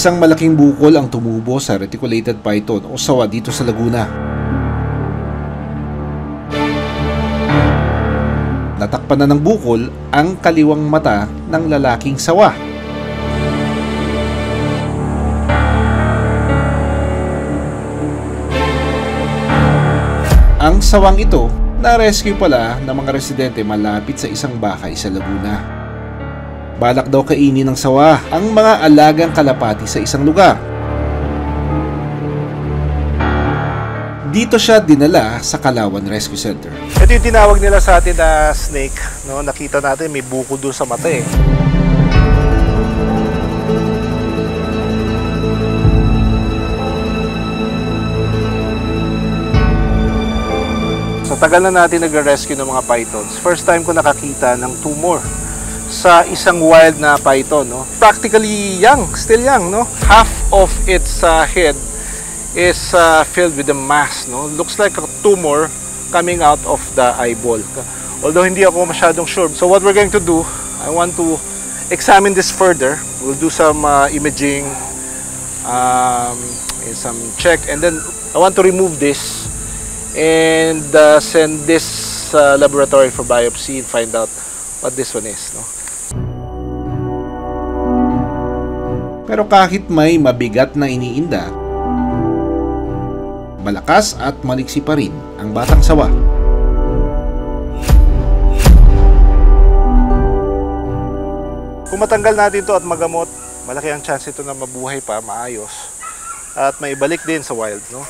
Isang malaking bukol ang tumubo sa reticulated python o sawa dito sa Laguna. Natakpan na ng bukol ang kaliwang mata ng lalaking sawa. Ang sawang ito, na-rescue pala ng mga residente malapit sa isang bahay sa Laguna. Balak daw kainin ng sawa ang mga alagang kalapati sa isang lugar. Dito siya dinala sa Kalawan Rescue Center. Ito yung tinawag nila sa atin na snake. No? Nakita natin may buko doon sa mata eh. Sa tagal na natin nag-rescue ng mga pythons, first time ko nakakita ng tumor sa isang wild na python. No? Practically young, still young. No? Half of its head is filled with a mass. No? Looks like a tumor coming out of the eyeball. Although hindi ako masyadong sure. So what we're going to do, I want to examine this further. We'll do some imaging, some check, and then I want to remove this and send this laboratory for biopsy and find out what this one is. No? Pero kahit may mabigat na iniinda, malakas at maliksi pa rin ang batang sawa. Kung matanggal natin ito at magamot, malaki ang chance ito na mabuhay pa, maayos, at maibalik din sa wild. No?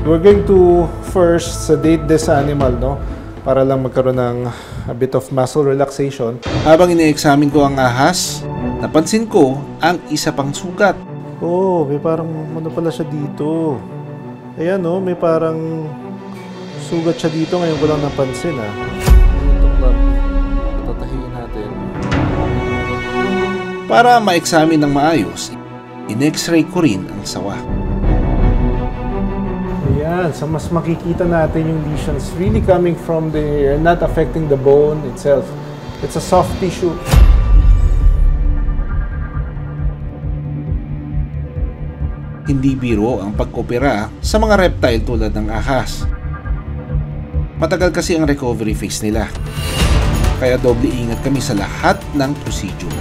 We're going to first sedate this animal, no? Para lang magkaroon ng a bit of muscle relaxation. Habang ine-examine ko ang ahas, napansin ko ang isa pang sugat. Oh, may parang ano pala siya dito. Ayan, no? May parang sugat siya dito. Ngayon ko lang napansin, ah. Ito tatahiin natin. Para ma-examine ng maayos, in-x-ray ko rin ang sawa. Ayan, so mas makikita natin yung lesions really coming from the hair, not affecting the bone itself. It's a soft tissue. Hindi biro ang pag-opera sa mga reptile tulad ng ahas. Matagal kasi ang recovery phase nila. Kaya doble ingat kami sa lahat ng procedure.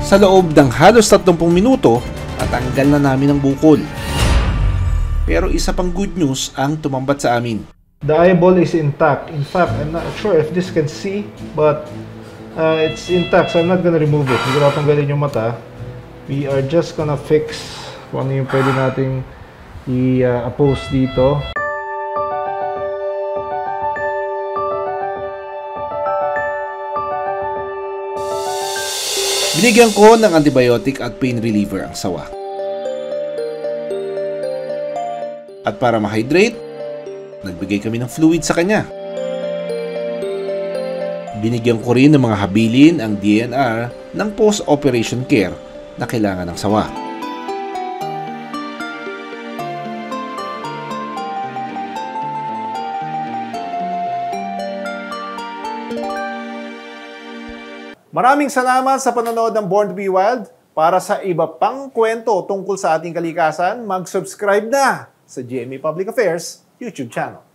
Sa loob ng halos 30 minuto, natanggal na namin ang bukol. Pero isa pang good news ang tumambat sa amin. The eyeball is intact. In fact, I'm not sure if this can see, but it's intact, so I'm not gonna remove it. Hindi ko natanggalin yung mata. We are just gonna fix kung ano yung pwede nating i-oppose dito. Binigyan ko ng antibiotic at pain reliever ang sawa. At para ma-hydrate, nagbigay kami ng fluid sa kanya. Binigyan ko rin ng mga habilin ang DNR ng post-operation care na kailangan ng sawa. Maraming salamat sa panonood ng Born to be Wild. Para sa iba pang kwento tungkol sa ating kalikasan, mag-subscribe na sa GMA Public Affairs YouTube channel.